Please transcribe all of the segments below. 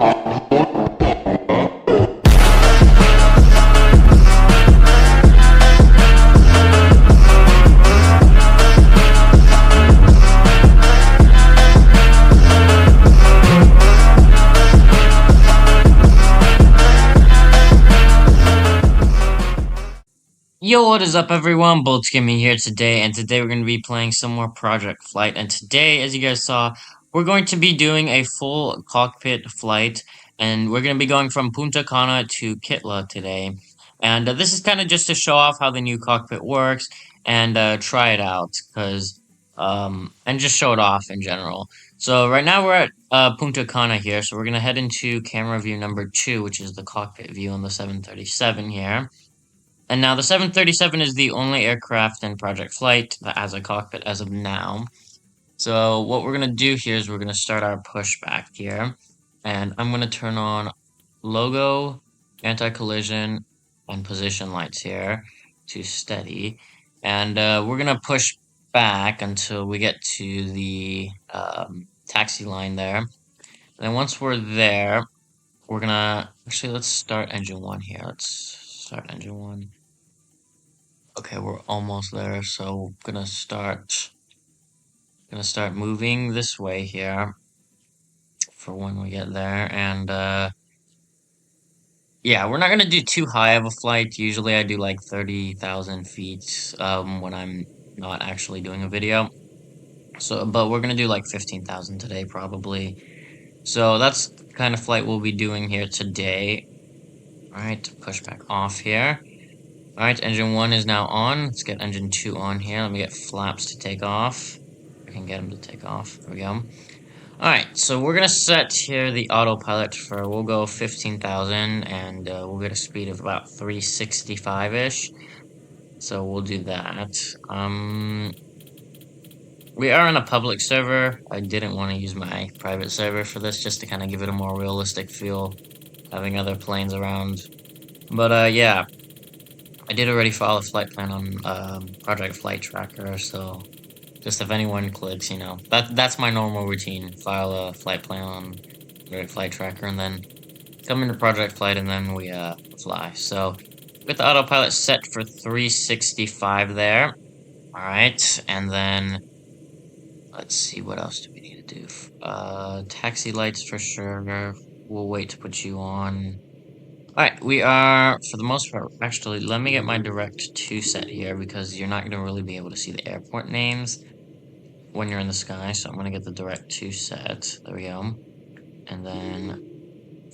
Yo, what is up everyone? Bullitt Gaming here today, and today we're going to be playing some more Project Flight, and today, as you guys saw, we're going to be doing a full cockpit flight, and we're going to be going from Punta Cana to KITTILA today, and this is kind of just to show off how the new cockpit works, and try it out, and just show it off in general. So right now we're at Punta Cana here, so we're going to head into camera view number 2, which is the cockpit view on the 737 here. And now the 737 is the only aircraft in Project Flight that has a cockpit as of now. So what we're going to do here is we're going to start our pushback here. And I'm going to turn on logo, anti-collision, and position lights here to steady. And we're going to push back until we get to the taxi line there. And then once we're there, we're going to... Actually, let's start engine 1 here. Let's start engine 1. Okay, we're almost there, so gonna start moving this way here for when we get there, and yeah, we're not gonna do too high of a flight. Usually I do like 30,000 feet when I'm not actually doing a video. So, but we're gonna do like 15,000 today probably. So that's the kind of flight we'll be doing here today. Alright, push back off here. Alright, engine 1 is now on. Let's get engine 2 on here. Let me get flaps to take off. I can get them to take off. There we go. Alright, so we're going to set here the autopilot for, we'll go 15,000, and we'll get a speed of about 365-ish. So we'll do that. We are on a public server. I didn't want to use my private server for this, just to kind of give it a more realistic feel, having other planes around. But, yeah. I did already file a flight plan on Project Flight Tracker, so just if anyone clicks, you know, that's my normal routine. File a flight plan on Project Flight Tracker, and then come into Project Flight, and then we fly. So with the autopilot set for 365 there. Alright, and then let's see, what else do we need to do? Taxi lights for sure. We'll wait to put you on. Alright, we are, for the most part, actually, let me get my direct 2 set here, because you're not going to really be able to see the airport names when you're in the sky, so I'm going to get the direct 2 set. There we go. And then,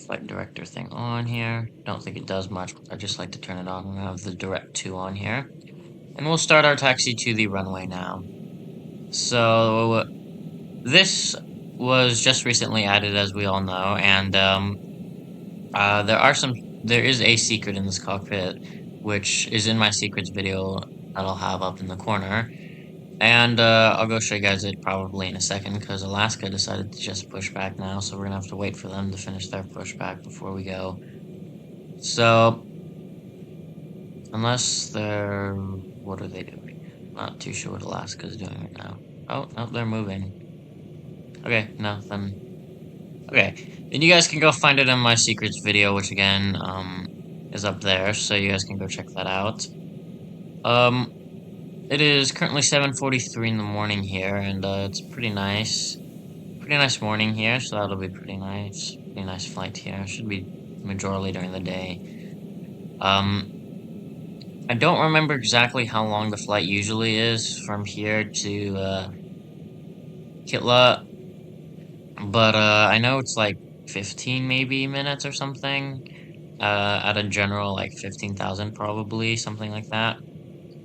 flight director thing on here. Don't think it does much, but I just like to turn it on. I'm going to have the direct 2 on here. And we'll start our taxi to the runway now. So, this was just recently added, as we all know, and there is a secret in this cockpit, which is in my secrets video that I'll have up in the corner. And I'll go show you guys it probably in a second, because Alaska decided to just push back now, so we're gonna have to wait for them to finish their pushback before we go. So, unless they're... what are they doing? Not too sure what Alaska's doing right now. Oh, no, they're moving. Okay, no, then... Okay, and you guys can go find it in my secrets video, which again, is up there, so you guys can go check that out. It is currently 7:43 in the morning here, and, it's pretty nice. Pretty nice morning here, so that'll be pretty nice. Pretty nice flight here. Should be majorly during the day. I don't remember exactly how long the flight usually is from here to, KITTILA. But, I know it's like 15 maybe minutes or something. At a general, like 15,000 probably, something like that.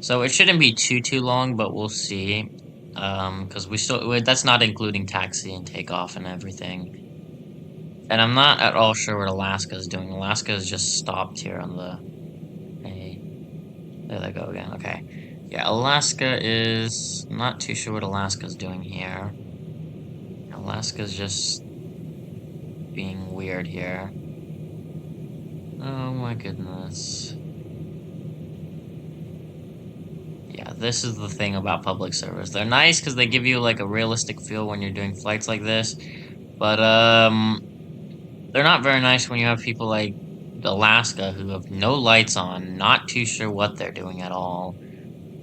So it shouldn't be too long, but we'll see. Because that's not including taxi and takeoff and everything. And I'm not at all sure what Alaska's doing. Alaska's just stopped here on the... Hey, there they go again, okay. Yeah, Alaska is... I'm not too sure what Alaska's doing here. Alaska's just being weird here. Oh my goodness. Yeah, this is the thing about public servers. They're nice because they give you like a realistic feel when you're doing flights like this. But they're not very nice when you have people like Alaska who have no lights on, not too sure what they're doing at all.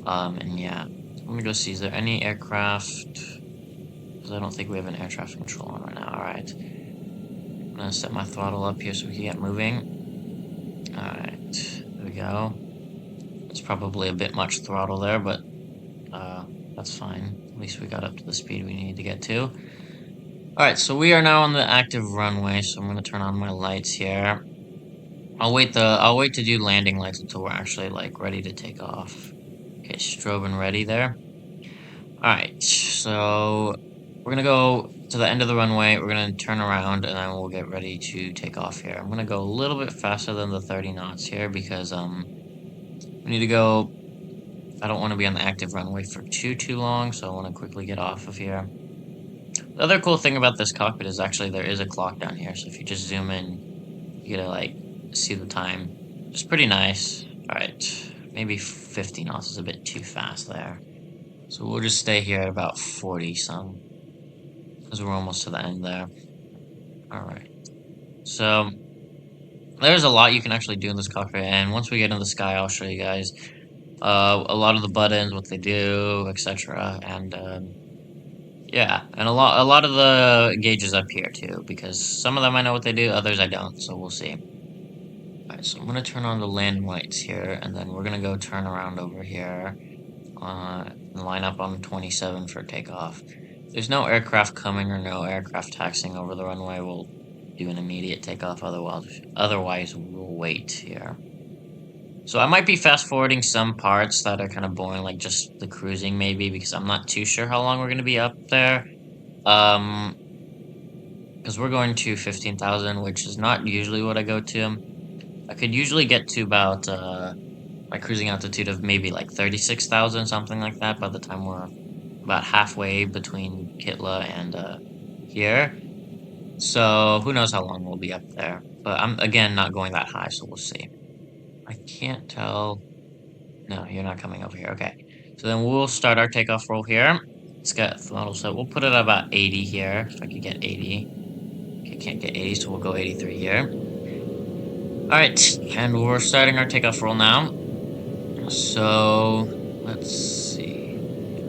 And yeah, let me go see, is there any aircraft? Because I don't think we have an air traffic control on right now. Alright. I'm gonna set my throttle up here so we can get moving. Alright, there we go. It's probably a bit much throttle there, but that's fine. At least we got up to the speed we need to get to. Alright, so we are now on the active runway, so I'm gonna turn on my lights here. I'll wait to do landing lights until we're actually like ready to take off. Okay, strobe and ready there. Alright, so we're gonna go to the end of the runway, we're gonna turn around, and then we'll get ready to take off here. I'm gonna go a little bit faster than the 30 knots here because we need to go. I don't want to be on the active runway for too long, so I want to quickly get off of here. The other cool thing about this cockpit is actually there is a clock down here, so if you just zoom in, you get to like see the time. It's pretty nice. Alright, maybe 50 knots is a bit too fast there. So we'll just stay here at about 40 some, because we're almost to the end there. Alright, so there's a lot you can actually do in this cockpit, and once we get in the sky, I'll show you guys a lot of the buttons, what they do, etc. And yeah, and a lot of the gauges up here too, because some of them I know what they do, others I don't, so we'll see. Alright, so I'm gonna turn on the landing lights here, and then we're gonna go turn around over here, and line up on 27 for takeoff. If there's no aircraft coming or no aircraft taxiing over the runway, we'll do an immediate takeoff, otherwise we'll wait here. So I might be fast forwarding some parts that are kind of boring, like just the cruising maybe, because I'm not too sure how long we're going to be up there. Because we're going to 15,000, which is not usually what I go to. I could usually get to about my cruising altitude of maybe like 36,000, something like that, by the time we're about halfway between KITTILA and here. So who knows how long we'll be up there. But I'm, again, not going that high, so we'll see. I can't tell. No, you're not coming over here. Okay. So then we'll start our takeoff roll here. Let's get throttle set. We'll put it at about 80 here, if I could get 80. Okay, can't get 80, so we'll go 83 here. Alright, and we're starting our takeoff roll now. So, let's see.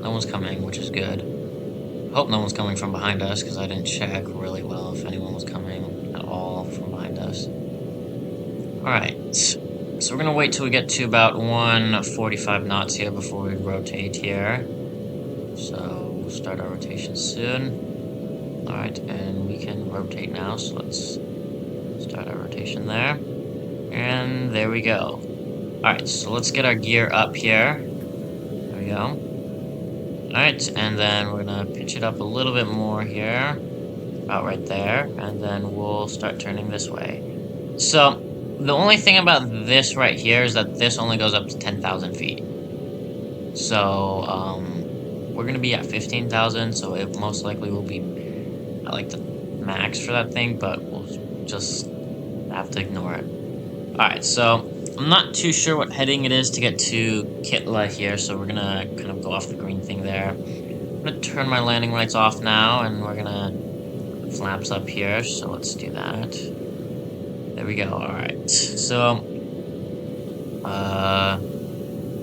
No one's coming, which is good. I hope no one's coming from behind us, because I didn't check really well if anyone was coming at all from behind us. Alright. So we're gonna wait till we get to about 145 knots here before we rotate here. So we'll start our rotation soon. Alright, and we can rotate now, so let's start our rotation there. And there we go. Alright, so let's get our gear up here. There we go. Alright, and then we're gonna pitch it up a little bit more here. About right there. And then we'll start turning this way. So the only thing about this right here is that this only goes up to 10,000 feet. So, we're going to be at 15,000, so it most likely will be at, like, the max for that thing, but we'll just have to ignore it. Alright, so I'm not too sure what heading it is to get to KITTILA here, so we're going to kind of go off the green thing there. I'm going to turn my landing lights off now, and we're going to put flaps up here, so let's do that. There we go, alright. So,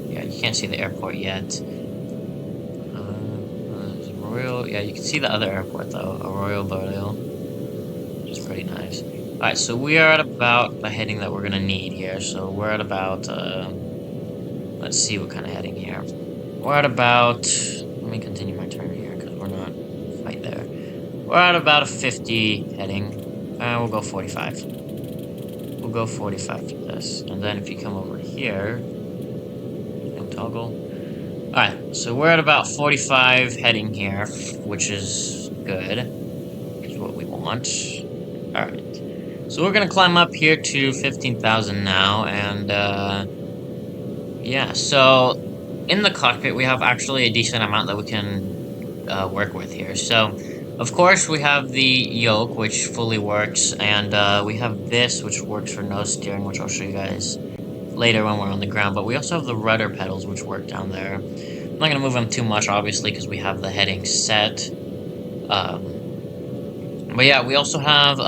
yeah, you can't see the airport yet. Arroyo, yeah, you can see the other airport though, Arroyo Barrio, which is pretty nice. Alright, so we are at about the heading that we're gonna need here. So we're at about, let's see what kind of heading here. We're at about, let me continue my turn here, because we're not quite there. We're at about a 50 heading, and we'll go 45. We'll go 45 for this, and then if you come over here, and toggle. Alright, so we're at about 45 heading here, which is good. Is what we want. Alright. So we're gonna climb up here to 15,000 now, and yeah, so in the cockpit we have actually a decent amount that we can work with here. So of course we have the yoke, which fully works, and we have this, which works for nose steering, which I'll show you guys later when we're on the ground, but we also have the rudder pedals, which work down there. I'm not going to move them too much, obviously, because we have the heading set. But yeah, we also have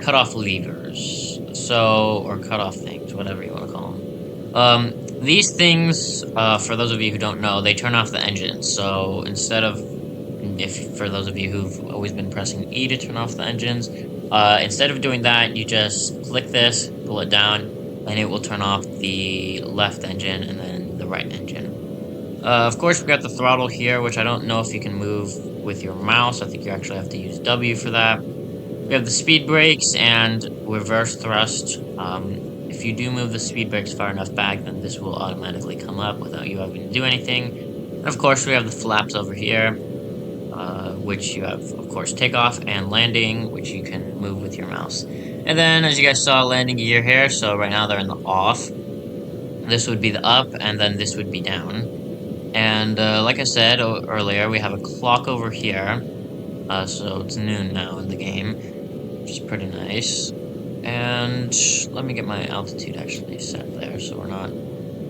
cutoff levers, or cutoff things, whatever you want to call them. These things, for those of you who don't know, they turn off the engine. So instead of, if for those of you who've always been pressing E to turn off the engines, instead of doing that, you just click this, pull it down, and it will turn off the left engine and then the right engine. Of course, we got the throttle here, which I don't know if you can move with your mouse. I think you actually have to use W for that. We have the speed brakes and reverse thrust. If you do move the speed brakes far enough back, then this will automatically come up without you having to do anything. And of course, we have the flaps over here, which you have, of course, takeoff and landing, which you can move with your mouse. And then, as you guys saw, landing gear here. So right now they're in the off. This would be the up, and then this would be down. And like I said earlier, we have a clock over here. So it's noon now in the game, which is pretty nice. And let me get my altitude actually set there, so we're not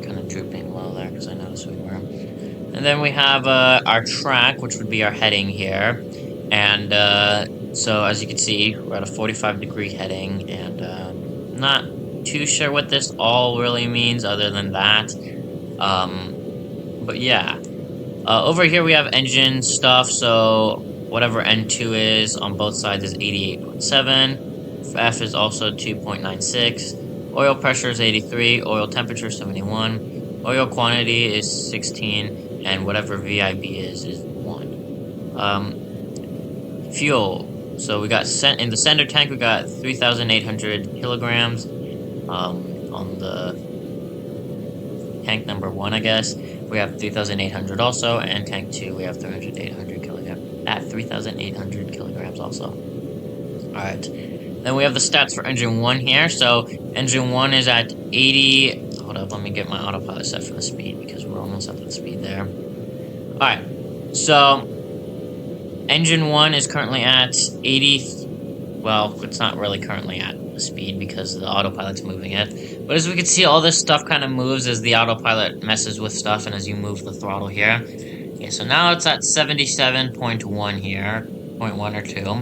kind of drooping low there, because I noticed we were. And then we have our track, which would be our heading here. And so as you can see, we're at a 45-degree heading, and not too sure what this all really means other than that. But yeah. Over here we have engine stuff, so whatever N2 is on both sides is 88.7. F is also 2.96. Oil pressure is 83. Oil temperature 71. Oil quantity is 16. And whatever VIB is 1. Fuel. So we got in the center tank we got 3,800 kilograms. On the tank number 1, I guess, we have 3,800 also, and tank 2 we have 3,800 kilograms at 3,800 kilograms also. Alright, then we have the stats for engine 1 here. So engine 1 is at 80. Hold up, let me get my autopilot set for the speed, because we're almost at the speed there. Alright, so engine 1 is currently at 80. Well, it's not really currently at the speed because the autopilot's moving it. But as we can see, all this stuff kind of moves as the autopilot messes with stuff and as you move the throttle here. Okay, so now it's at 77.1 here. 0.1 or 2.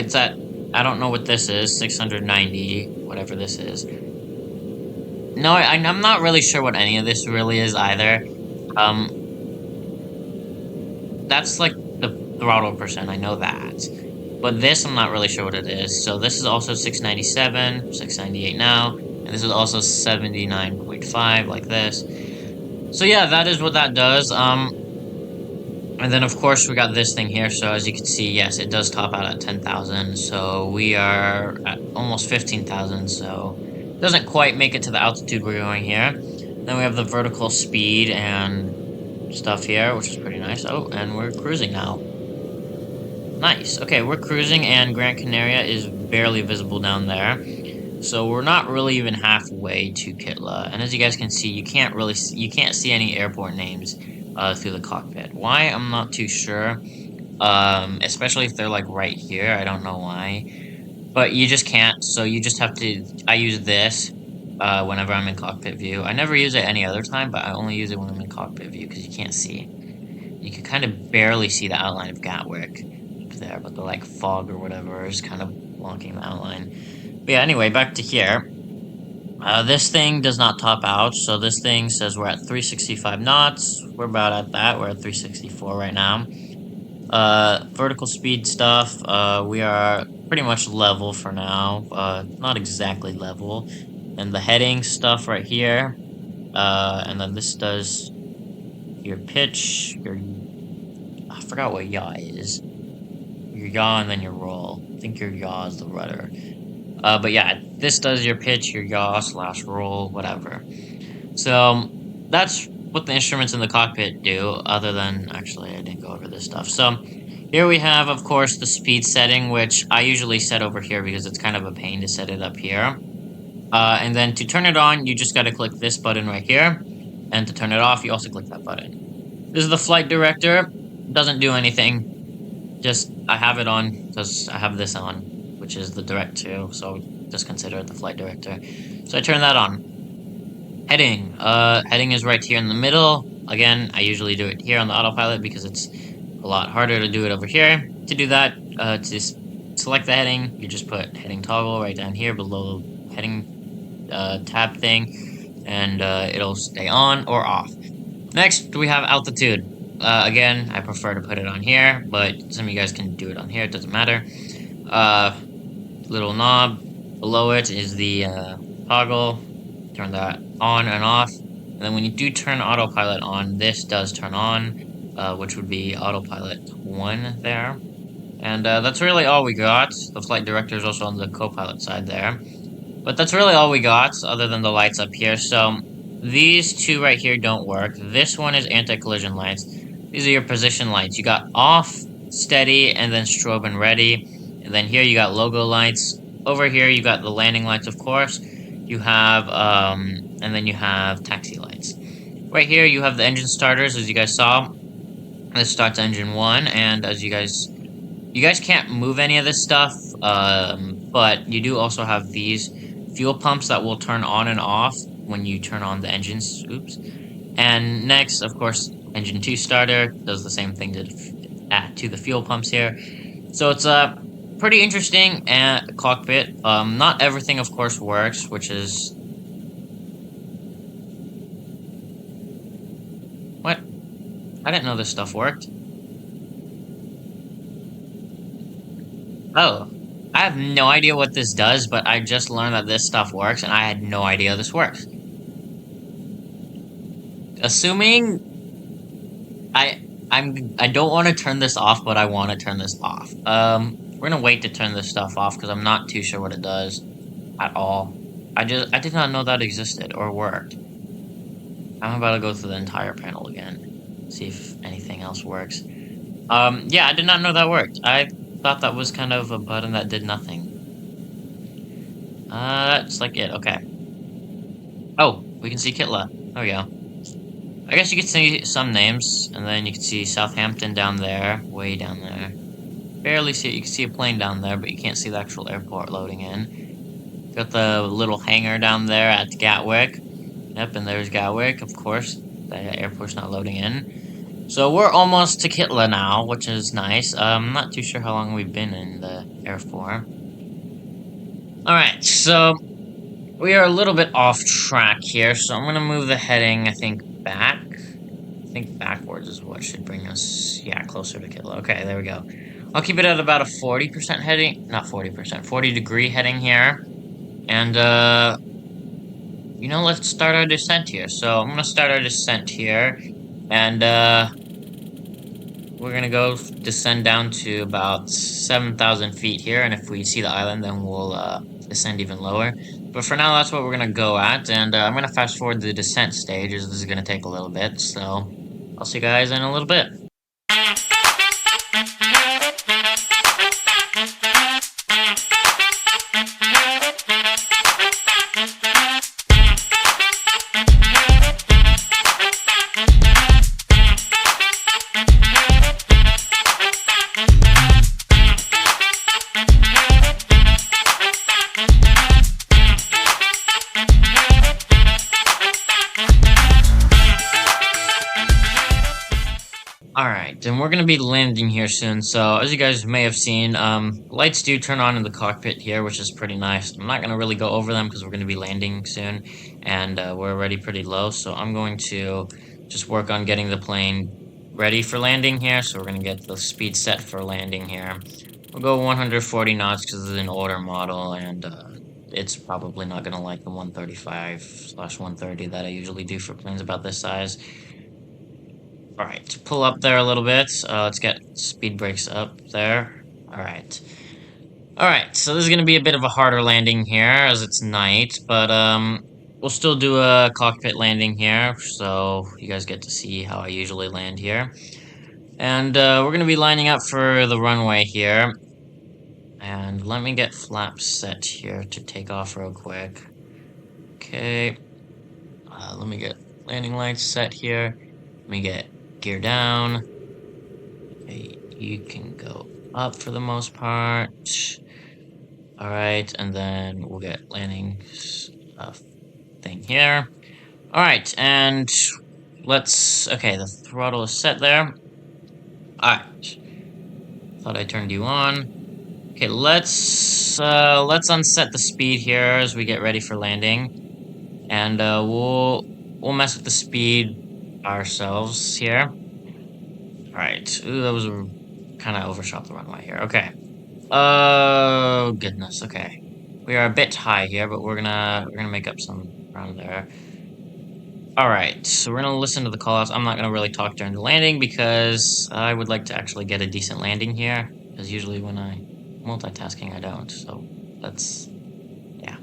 It's at, I don't know what this is, 690, whatever this is. No, I'm not really sure what any of this really is either. That's like the throttle percent, I know that. But this, I'm not really sure what it is. So this is also 697, 698 now. And this is also 79.5, like this. So yeah, that is what that does. And then, of course, we got this thing here. So as you can see, yes, it does top out at 10,000. So we are at almost 15,000. So it doesn't quite make it to the altitude we're going here. Then we have the vertical speed and stuff here, which is pretty nice. Oh, and we're cruising now. Nice. Okay, we're cruising, and Gran Canaria is barely visible down there. So we're not really even halfway to KITTILA. And as you guys can see, you can't see any airport names through the cockpit. Why? I'm not too sure. Especially if they're like right here. I don't know why. But you just can't. So you just have to. I use this whenever I'm in cockpit view. I never use it any other time, but I only use it when I'm in cockpit view because you can't see. You can kind of barely see the outline of Gatwick there, but the like fog or whatever is kind of blocking the outline. But yeah, anyway, back to here. This thing does not top out, so this thing says we're at 365 knots. We're about at that. We're at 364 right now. Vertical speed stuff, we are pretty much level for now. Not exactly level. And the heading stuff right here. And then this does your pitch, I forgot what yaw is. Your yaw and then your roll. I think your yaw is the rudder. But yeah, this does your pitch, your yaw / roll, whatever. So that's what the instruments in the cockpit do, other than, actually, I didn't go over this stuff. So here we have, of course, the speed setting, which I usually set over here because it's kind of a pain to set it up here. And then to turn it on, you just got to click this button right here. And to turn it off, you also click that button. This is the flight director. Doesn't do anything. Just, I have it on because I have this on, which is the direct to, so just consider it the flight director. So I turn that on. Heading. Heading is right here in the middle. Again, I usually do it here on the autopilot because it's a lot harder to do it over here. To do that, to select the heading, you just put heading toggle right down here below heading tab thing, and it'll stay on or off. Next, we have altitude. Again, I prefer to put it on here, but some of you guys can do it on here, it doesn't matter. Little knob below it is the toggle. Turn that on and off. And then when you do turn autopilot on, this does turn on, which would be autopilot 1 there. And that's really all we got. The flight director is also on the co-pilot side there. But that's really all we got, other than the lights up here. So these two right here don't work. This one is anti-collision lights. These are your position lights. You got off, steady, and then strobe and ready. And then here you got logo lights. Over here you got the landing lights, of course. You have, and then you have taxi lights. Right here you have the engine starters, as you guys saw. This starts engine 1, and as you guys can't move any of this stuff, but you do also have these fuel pumps that will turn on and off when you turn on the engines. Oops. And next, of course, engine 2 starter does the same thing to the fuel pumps here. So it's pretty interesting cockpit. Not everything, of course, works, which is... What? I didn't know this stuff worked. Oh, I have no idea what this does, but I just learned that this stuff works, and I had no idea this works. Assuming I don't want to turn this off, but I want to turn this off. We're gonna wait to turn this stuff off because I'm not too sure what it does at all. I did not know that existed or worked. I'm about to go through the entire panel again, see if anything else works. Yeah, I did not know that worked. I thought that was kind of a button that did nothing. That's like it, okay. Oh, we can see KITTILA. There we go. I guess you could see some names, and then you can see Southampton down there, way down there. Barely see it. You can see a plane down there, but you can't see the actual airport loading in. Got the little hangar down there at Gatwick. Yep, and there's Gatwick, of course. The airport's not loading in. So we're almost to KITTILA now, which is nice. I'm not too sure how long we've been in the Air Force. Alright, so we are a little bit off track here, so I'm going to move the heading, I think, back. I think backwards is what should bring us, yeah, closer to KITTILA. Okay, there we go. I'll keep it at about a 40% heading, not 40%, 40-degree heading here. And, you know, let's start our descent here. So I'm going to start our descent here, and, we're going to go descend down to about 7,000 feet here, and if we see the island, then we'll, descend even lower. But for now, that's what we're going to go at, and I'm going to fast forward the descent stage, as this is going to take a little bit, so I'll see you guys in a little bit. Alright, and we're going to be landing here soon, so as you guys may have seen, lights do turn on in the cockpit here, which is pretty nice. I'm not going to really go over them because we're going to be landing soon, and we're already pretty low, so I'm going to just work on getting the plane ready for landing here, so we're going to get the speed set for landing here. We'll go 140 knots because it's an older model, and it's probably not going to like the 135/130 that I usually do for planes about this size. Alright, to pull up there a little bit, let's get speed brakes up there. Alright. Alright, so this is going to be a bit of a harder landing here, as it's night, but, we'll still do a cockpit landing here, so you guys get to see how I usually land here. And, we're going to be lining up for the runway here. And let me get flaps set here to take off real quick. Okay. Let me get landing lights set here. Let me get gear down. Okay, you can go up for the most part. Alright, and then we'll get landing thing here. Alright, and let's... Okay, the throttle is set there. Alright. Thought I turned you on. Okay, let's unset the speed here as we get ready for landing, and we'll mess with the speed ourselves here. All right. Ooh, that was kind of overshot the runway here. Okay. Oh goodness. Okay. We are a bit high here, but we're gonna make up some ground there. All right. So we're gonna listen to the callouts. I'm not gonna really talk during the landing because I would like to actually get a decent landing here. Because usually when I multitasking, I don't. So that's yeah.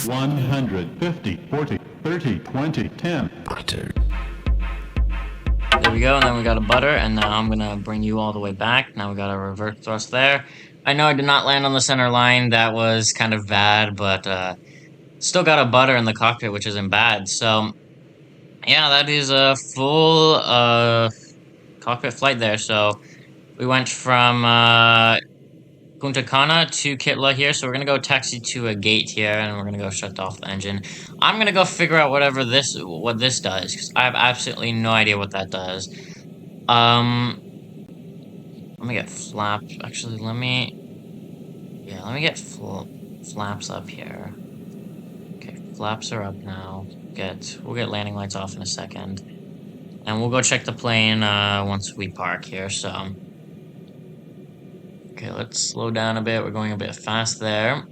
One hundred fifty, 40, 30, 20, 10. There we go, and then we got a butter, and now I'm gonna bring you all the way back. Now we got a reverse thrust there. I know I did not land on the center line. That was kind of bad, but still got a butter in the cockpit, which isn't bad. So yeah, that is a full cockpit flight there. So we went from Punta Cana to KITTILA here, so we're gonna go taxi to a gate here, and we're gonna go shut off the engine. I'm gonna go figure out what this does, because I have absolutely no idea what that does. Let me get flaps. Actually, let me get flaps up here. Okay, flaps are up now. We'll get landing lights off in a second, and we'll go check the plane once we park here. So. Okay, let's slow down a bit. We're going a bit fast there.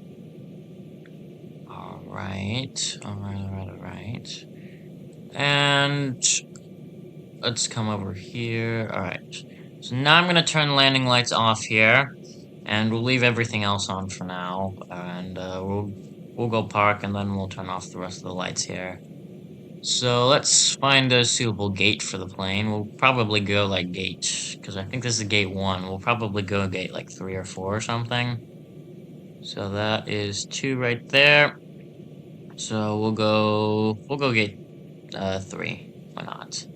Alright. Alright. And let's come over here. Alright. So now I'm gonna turn landing lights off here. And we'll leave everything else on for now. And we'll go park and then we'll turn off the rest of the lights here. So let's find a suitable gate for the plane. We'll probably go like gate, because I think this is gate 1. We'll probably go gate like 3 or 4 or something. So that is 2 right there. So we'll go gate 3. Why not?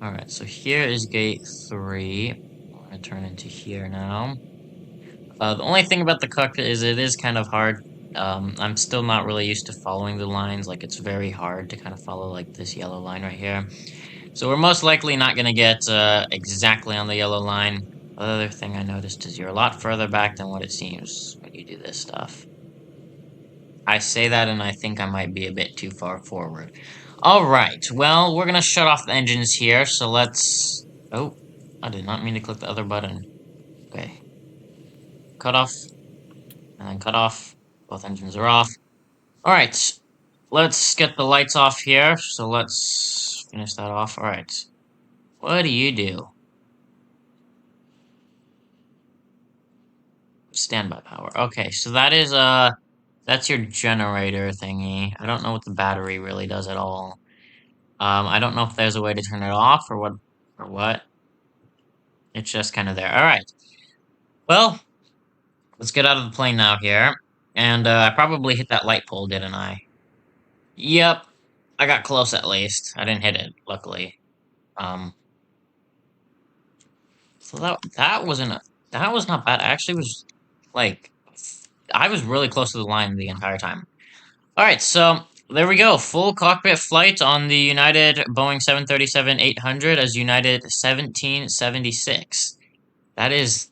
Alright, so here is gate 3. I'm gonna turn into here now. The only thing about the cockpit is it is kind of hard. I'm still not really used to following the lines. Like, it's very hard to kind of follow, like, this yellow line right here. So we're most likely not gonna get exactly on the yellow line. The other thing I noticed is you're a lot further back than what it seems when you do this stuff. I say that and I think I might be a bit too far forward. Alright, well, we're gonna shut off the engines here, so let's... Oh, I did not mean to click the other button. Okay. Cut off. And then cut off. Both engines are off. Alright, let's get the lights off here, so let's finish that off. Alright. What do you do? Standby power. Okay, so that is, that's your generator thingy. I don't know what the battery really does at all. I don't know if there's a way to turn it off or what. It's just kind of there. Alright. Well, let's get out of the plane now here. And, I probably hit that light pole, didn't I? Yep. I got close at least. I didn't hit it, luckily. So that was not bad. I actually was, like, I was really close to the line the entire time. Alright, so there we go. Full cockpit flight on the United Boeing 737-800 as United 1776. That is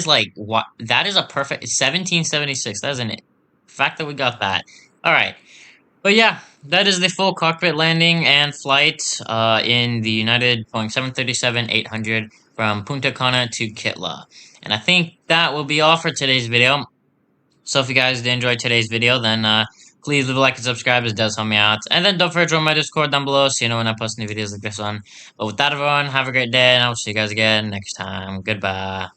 like what? That is a perfect 1776. That is an fact that we got that. All right, but yeah, that is the full cockpit landing and flight in the United Boeing 737-800 from Punta Cana to KITTILA. And I think that will be all for today's video. So if you guys did enjoy today's video, then please leave a like and subscribe. It does help me out. And then don't forget to join my Discord down below so you know when I post new videos like this one. But with that, everyone, have a great day, and I'll see you guys again next time. Goodbye.